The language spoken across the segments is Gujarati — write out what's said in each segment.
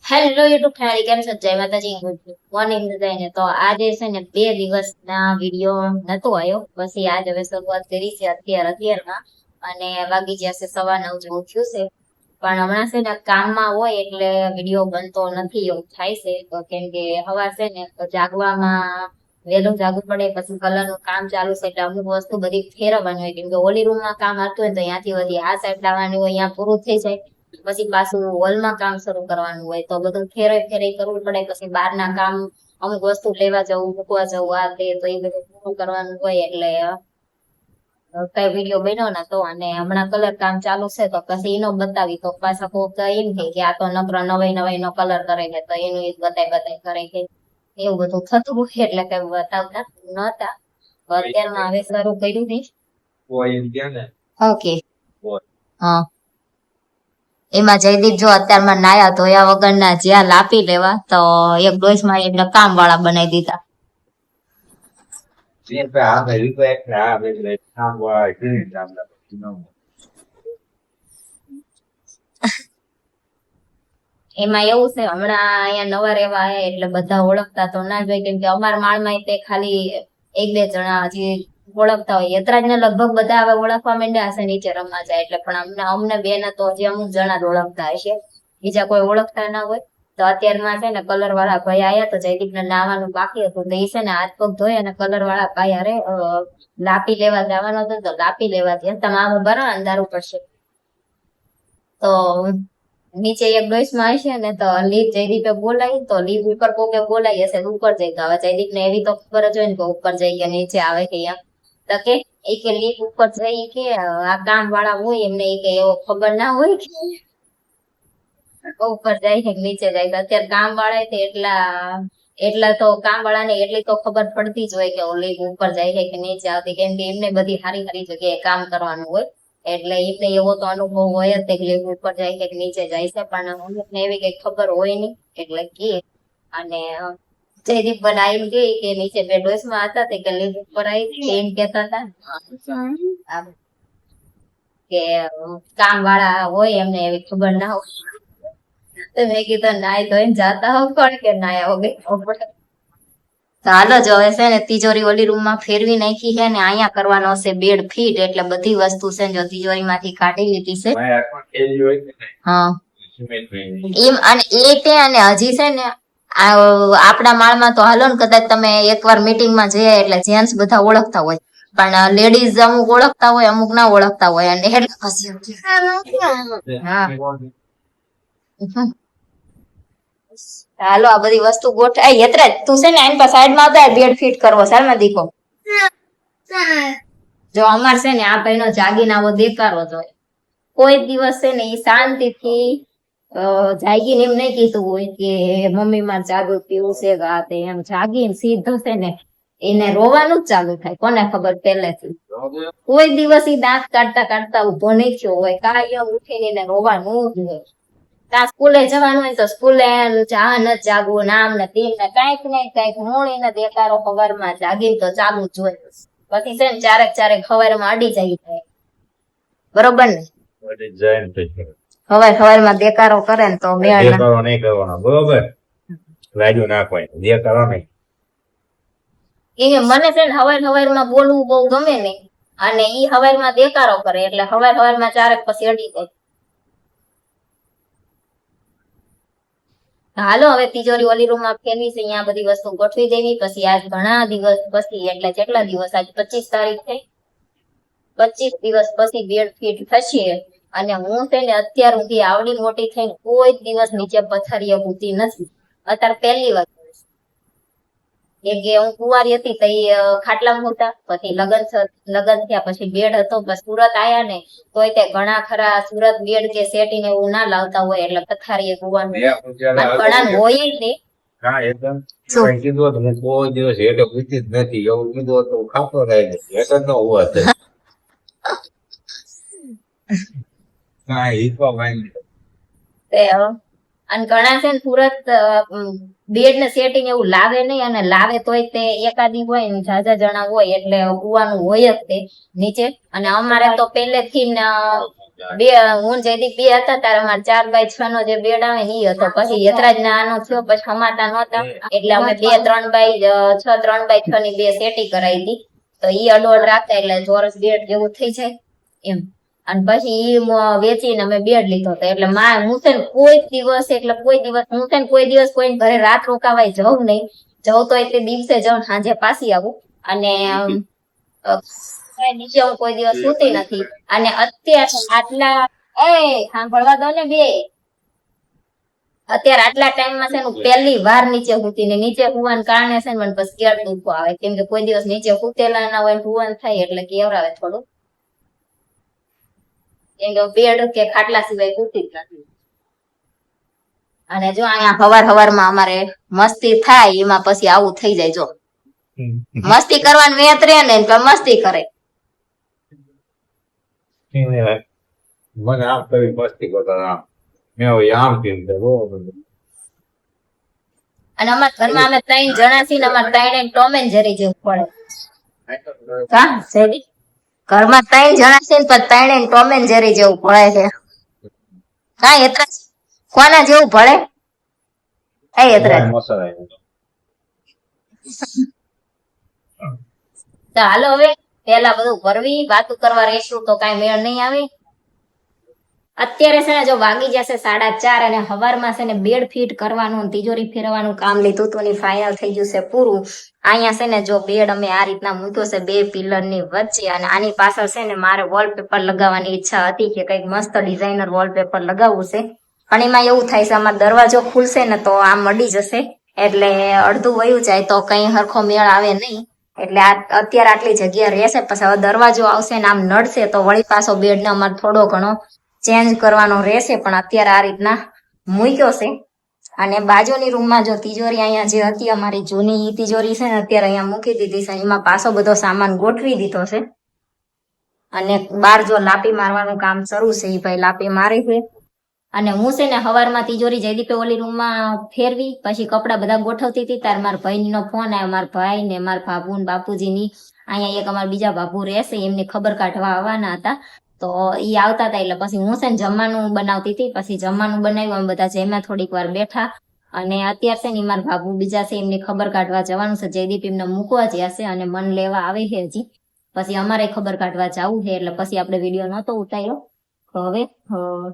હેલો યુટ્યુબ ફેમિલી, કેમ છો? જય માતાજી, ગુડ મોર્નિંગ બધાને. તો આજે છે ને 2 દિવસના વિડીયો નતો આવ્યો, પછી આજ હવે શરૂઆત કરી છે અત્યારમાં. અને વાગી જશે 9:15 જેવું થયું છે. પણ હમણાં છે ને કામમાં હોય એટલે વિડીયો બનતો નથી એવું થાય છે. તો કેમ કે હવા છે ને તો જાગવામાં વહેલું જાગવું પડે, પછી કલરનું કામ ચાલુ છે એટલે અમુક વસ્તુ બધી ફેરવવાની હોય. કેમ કે ઓલી રૂમમાં કામ હતું હોય તો ત્યાંથી વધી આ સાઈડ લાવવાની હોય, અહીંયા પૂરું થઈ જાય પછી પાછું હોલમાં કામ શરૂ કરવાનું હોય તો બધું ફેરવી કરવું પડે. પછી બહારના કામ અમુક વસ્તુ લેવા જવું, મૂકવા જવું, આ તે તો એ બધું પૂરું કરવાનું હોય એટલે કઈ વિડીયો બન્યો નતો. અને હમણાં કલર કામ ચાલુ છે તો પછી એનો બતાવી તો પાછા કોક એમ કે આ તો નકરો નવાઈ નો કલર કરે છે તો એનું એ બતાય કરે છે. એવું બધું થતું હોય એટલે કઈ બતાવતા નતા. અત્યારમાં હવે શરૂ કર્યું છે. ઓકે, હા. એમાં જયદીપ જો અત્યારમાં નાયા ધોયા વગરના જ્યાં લાપી લેવા તો એક ડોસમાં એટલે કામ વાળા બનાવી દીધા. એમાં એવું છે હમણાં અહીંયા નવા રહેવા આવ્યા એટલે બધા ઓળખતા તો ના જ હોય. કેમ કે અમારા માળમાં તે ખાલી 1-2 જણા હજી ઓળખતા હોય. યતરાજ ને લગભગ બધા હવે ઓળખવા માંડ્યા હશે નીચે રમવા જાય એટલે. પણ અમને બેન તો હજી અમુક જણા ઓળખતા હશે, બીજા કોઈ ઓળખતા ના હોય. તો અત્યારમાં છે ને કલર વાળા ભાઈ આયા તો જયદીપ ને નાવાનું બાકી હતું તો એ છે ને હાથ પગ ધોઈ અને કલર વાળા ભાઈ અરે લાપી લેવા જવાનો હતો તો લાપી લેવા ગયા. તમામ બરાબર અંધારું પડશે તો નીચે એક ડોસમાં હશે ને તો લીપ જયદીપે બોલાવી તો લીપ ઉપર કોકે બોલાવી હશે ઉપર જઈ. તો હવે જયદીપ ને એવી તો ખબર જ હોય ને કે ઉપર જઈ કે નીચે આવે કે એમ. તો કે એ કે લીપ ઉપર જઈ કે આ કામ વાળા હોય એમને એ કે એવો ખબર ના હોય કે ઉપર જાય કે નીચે જાય. તો અત્યારે કામ વાળા એટલા તો કામ વાળા ને એટલી તો ખબર પડતી જ હોય કે લીપ ઉપર જાય કે નીચે આવતી. કેમ કે એમને બધી સારી જગ્યાએ કામ કરવાનું હોય એટલે એમને એવો તો અનુભવ હોય જ કે ઉપર જાય કે નીચે જાય છે. પણ અમુક ને એવી કઈ ખબર હોય નહીં એટલે કે. અને જયદીપ બનાવી ગઈ કે નીચે 2 ડોસમાં હતા તે કે લીપ ઉપર આવી એમ કેતા હતા કે કામ વાળા હોય એમને એવી ખબર ના હોય. તો મેં કીધું નાય ધોઈને જાતા હો કોણ કે નાયા વગર. ચાલો જ હવે છે ને તિજોરી ઓલી રૂમમાં ફેરવી નાખી છે ને અહીંયા કરવાનો છે બેડ ફીટ. એટલે બધી વસ્તુ છે જો તિજોરી માંથી કાઢી લીધી છે. હા એમ. અને એ તે અને હજી છે ને આપણા માળમાં તો હાલો ને કદાચ તમે એકવાર મીટિંગમાં જઈએ એટલે જેન્ટ્સ બધા ઓળખતા હોય પણ લેડીઝ અમુક ઓળખતા હોય અમુક ના ઓળખતા હોય. અને એટલે હા હાલો આ બધી વસ્તુ ગોઠવાય. યત્રા તું છે ને આની પાસે સાઈડમાં આવતા બેડ ફિટ કરવો સાલમાં દીકો. જો અમાર છે ને આ ભાઈ નો જાગીને આવો દેખારો જ હોય. કોઈ દિવસ છે ને એ શાંતિથી જાગીને એમ નહીં કીધું હોય કે મમ્મી માર જાગું પીવું છે આ તે. એમ જાગીને સીધો છે ને એને રોવાનું જ ચાલુ થાય. કોને ખબર પહેલેથી કોઈ દિવસ ઈ દાંત કાઢતા ઉભો નહીં થયો હોય. કાયમ ઉઠીને એને રોવાનું જ હોય. ત્યાં સ્કૂલે જવાનું હોય તો સ્કૂલે ન જાગવું નામ ને તેમ ને કઈક ને કઈક મૂળી ને દેખારો ખબરમાં જાગીને તો ચાલુ જ હોય. પછી છે ને ચારેક ખબરમાં અડી જાય બરોબર ને. ખબર દેખારો કરે ને તો મેળ નહીં કરવાનો બરોબર. લાડુ નાખવાય દેખારો નહીં. મને છે ને હવાર બોલવું બહુ ગમે નહીં. અને ઈ હવારમાં દેખારો કરે એટલે હવારમાં ચારેક પછી અડી જાય. હાલો હવે તિજોરી ઓલી રૂમ માં ફેરવી છે. અહીંયા બધી વસ્તુ ગોઠવી દેવી. પછી આજ ઘણા દિવસ પછી એટલે કેટલા દિવસ આજ 25 તારીખ થઈ. 25 દિવસ પછી બેડ ફીટ થશે. અને હું છે ને અત્યાર સુધી આવડી મોટી થઈને કોઈ દિવસ નીચે પથારીએ સૂતી નથી. અત્યારે પહેલી વાર એક હું કુંવારી હતી તો ખાટલામાં હતા. પછી લગન થયા પછી બેડ હતો. પછી સુરત આયા ને તોય તે ઘણા ખરા સુરત બેડ કે સેટિંગ એવું ના લાવતા હોય એટલે પથારીએ સુવાનું ઘણા હોય જ નહીં. કોઈ દિવસ હેઠે પૂછી જ નથી એવું કીધું તો ખાતો રહે હેઠ જ ન હોવા અને ઘણા છે ને સુરત બેડ ને સેટિંગ એવું લાવે નહીં. અને લાવે તોય તે એકાદી હોય ને ઝાઝા જણા હોય એટલે ઉવાનું હોય જ તે નીચે. અને અમારે તો પહેલેથી હું જયદીપ બે હતા ત્યારે અમારે 4x6 નો જે બેડ આવે ને ઈ હતો. પછી યતરાજ ના આનો થયો પછી સમાતા નહોતા એટલે અમે 3x6 ની બે સેટી કરાવી હતી. તો ઈ અડોડ રાખતા એટલે ચોરસ બેડ જેવું થઈ જાય એમ. અને પછી ઈ વેચીને અમે બેડ લીધો હતો. એટલે હું છે ને કોઈ દિવસ કોઈ ઘરે રાત રોકાવાય જવું નહીં. જવું તો એટલે દિવસે જવું, સાંજે પાછી આવું. અને નીચે હું કોઈ દિવસ સૂતી નથી. અને અત્યારે આટલા સાંભળવા દો ને બે, અત્યારે આટલા ટાઈમમાં છે ને પહેલી વાર નીચે સૂતી ને નીચે સુવાને કારણે છે ને મને બસ કેળ દુખો આવે. કેમ કે કોઈ દિવસ નીચે સૂતેલા ના હોય સુવાનું થાય એટલે કેવરાવે થોડું. કેમ કે બેડ કે ખાટલા સિવાય સૂતી જ નથી. અને જો અહીંયા હવારમાં અમારે મસ્તી થાય એમાં પછી આવું થઈ જાય. જો મસ્તી કરવાનું વેત રે ને મસ્તી કરે. મને આમ કરી મસ્તી કરતા મેં આમ કીધું. અને અમારા ઘરમાં અમે 3 જણા છીએ ને અમારે 3 ટોમ એન્ડ જેરી જેવું પડે. કા સેડી ઘરમાં 3 જણા છે ને પણ 3 ટોમ એન્ડ જેરી જેવું પડે છે. કા એતરા કોના જેવું પડે? એ એતરા તો હાલો હવે પેલા બધું કરવી વાતો કરવા રહેશું તો કઈ મેળ નહીં આવે. અત્યારે છે ને જો વાગી જશે 4:30 અને હવારમાં છે ને બેડ ફિટ કરવાનું તિજોરી ફેરવાનું કામ લીધું તો ફાઇનલ થઈ ગયું છે પૂરું. અહીંયા છે ને જો બેડ અમે આ રીતના મૂક્યો છે 2 પિલર ની વચ્ચે. અને આની પાછળ છે ને મારે વોલપેપર લગાવવાની ઈચ્છા હતી કે કઈક મસ્ત ડિઝાઇનર વોલપેપર લગાવવું છે. પણ એમાં એવું થાય છે અમારો દરવાજો ખુલશે ને તો આમ મડી જશે એટલે અડધું વયું જાય તો કઈ હરખો મેળ આવે નહીં. એટલે અત્યારે આટલી જગ્યા રહેશે પછી હવે દરવાજો આવશે ને આમ નડશે તો વળી પાછો બેડ ને અમારે થોડો ઘણો ચેન્જ કરવાનો રહેશે. પણ અત્યારે આ રીતના મૂક્યો છે. અને બાજુની રૂમમાં જો તિજોરી અહીંયા જે હતી અમારી જૂની તિજોરી છે ને અત્યારે અહીંયા મૂકી દીધી છે. એમાં પાછો બધો સામાન ગોઠવી દીધો છે. અને બહાર જો લાપી મારવાનું કામ શરૂ છે એ ભાઈ લાપી મારે છે. અને હું છે ને હવારમાં તિજોરી જયદીપે ઓલી રૂમમાં ફેરવી પછી કપડા બધા ગોઠવતી હતી ત્યારે મારા ભાઈનો ફોન આવ્યો. મારા ભાઈ ને મારા બાપુ ને બાપુજીની અહીંયા એક અમારા બીજા બાપુ રહેશે એમની ખબર કાઢવા આવવાના હતા. તો ઈ આવતા હતા એટલે પછી હું છે ને જમવાનું બનાવતી હતી. પછી જમવાનું બનાવ્યું અમે બધા જમ્યા થોડીક વાર બેઠા. અને અત્યારે છે ને મારા બાપુ બીજા છે એમની ખબર કાઢવા જવાનું છે. જયદીપ એમને મૂકવા જશે અને મન લેવા આવે છે હજી. પછી અમારે ખબર કાઢવા જવું છે એટલે પછી આપણે વિડીયો નહોતો ઉતાર્યો. તો હવે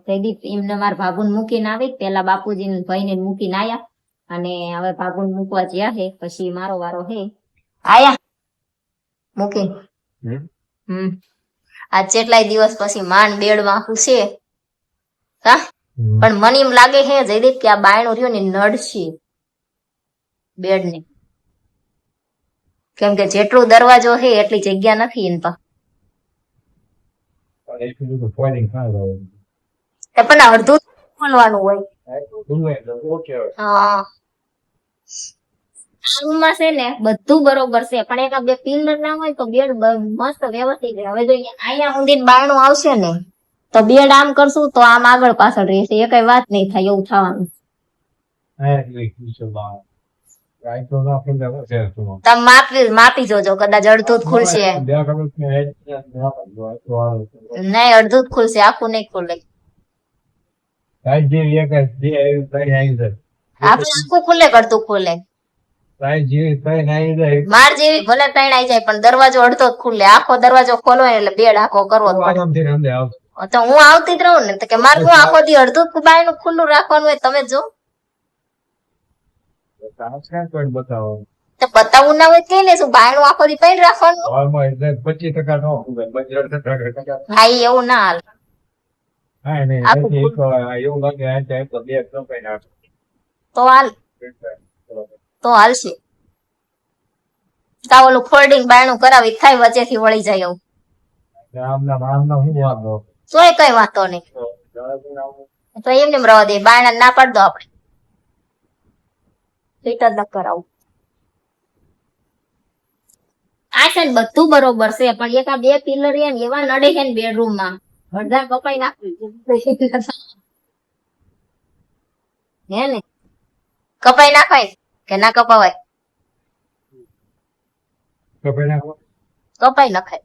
જયદીપ એમને મારા બાબુને મૂકીને આવી. પેલા બાપુજી ભાઈને મૂકીને આયા અને હવે બાબુને મૂકવા જ્યાં છે પછી મારો વારો છે. આયા મૂકી આ કેટલાય દિવસ પછી માંડ બેડમાં છે. હા પણ મને એમ લાગે છે જયદીપ કે આ બાયણું રહ્યું ને નડશે બેડ ને. કેમ કે જેટલો દરવાજો છે એટલી જગ્યા નથી એન પર. પણ અડધું ખોલવાનું હોય. હા આ રૂમમાં છે ને બધું બરોબર છે પણ એના 2 પિલર ના હોય તો બેડ મસ્ત વ્યવસ્થિત રહે. હવે જો અહીંયા સુધી બાયણું આવશે ને તો બેડ આમ કરશું તો આમ આગળ પાછળ રહેશે. એ કઈ વાત નહીં થાય એવું થવાનું. તમે માપી જોજો કદાચ અડધું જ ખુલશે. નહીં અડધું જ ખુલશે આખું નહીં ખુલે. આખું ખુલે અડધું ખુલે. માર જેવી ભલે 3 આવી જાય પણ દરવાજો અડધો જ ખુલે. આખો દરવાજો ખોલો એટલે બેડ આખો કરવો તો હું આવતી જ રહું ને કે મારે હું આખો દી અડધું બાયણું ખુલ્લું રાખવાનું હોય. તમે જો બતાવવું ના હોય કઈ લેશું બાયણું આખો દી પૈડ રાખવાનું. હા એવું ના હાલ. તો હાલશે. કા ઓલું ફોલ્ડિંગ બાયણું કરાવી થાય વચ્ચેથી વળી જાય એવું. તોય કઈ વાંધો નહીં. તો એમને રવા દે બાયણા ના પાડ દો આપણે. ફિટ જ ન કરાવું. આ છે ને બધું બરોબર છે પણ એક આ 2 પિલર ને એવા નડે છે ને બેડરૂમ માં અડધા કપાઈ નાખ્યું. હે ને કપાઈ નાખાય કે ના કપાવાય? કપાઈ નખાય.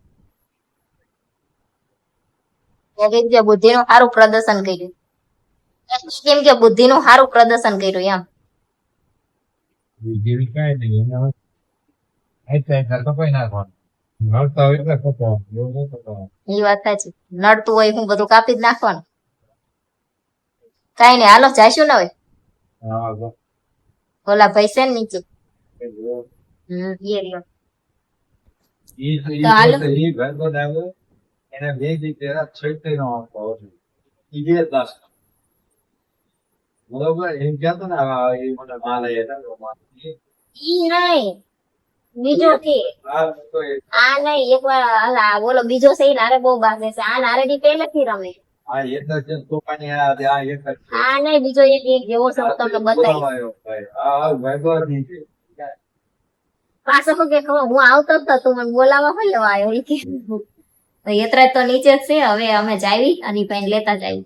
કેમ કે બુદ્ધિનું સારું પ્રદર્શન કર્યું. કેમ કે બુદ્ધિનું સારું પ્રદર્શન કર્યું એમ. બીજી કાંઈ નહીં એને એટલે તો કોઈ નાખવાનું નડતા હોય એટલે ખોટો એવું નહીં થતો. એ વાત સાચી. નડતું હોય હું બધું કાપી જ નાખવાનું. કઈ નઈ, હાલો જાશું ને હવે. હા બસ. ઓલા ભાઈ છે ને નીચે. એ જો. એ રહ્યો. ઈ તો હાલો. ઈ ભેગો આવ્યો એને બે દી પેલા છેટે નો આપતો હતો. ઈ બે દાસ બરોબર એમ કહેતો ને એ મને માલ ઈ નહીં, બીજો કે આ નહીં, એકવાર હાલા બોલો બીજો છે ઈ નારે બહુ બાગે છે. આ નારે દી પહેલેથી રમે. આ એક જ છે તોફાની આ એક જ છે. આ નહીં, બીજો એક જેવો છે હું તમને બતાવીશ. બોલાવાયો ભાઈ. આ ભેગો નહીં છે. પાછો શું કે ખબર, હું આવતો જ તો તું મને બોલાવા હોય આવ્યો ઈ કે. તો યત્રા તો નીચે જ છે. હવે અમે જાવી અને ભાઈ લેતા જાવી.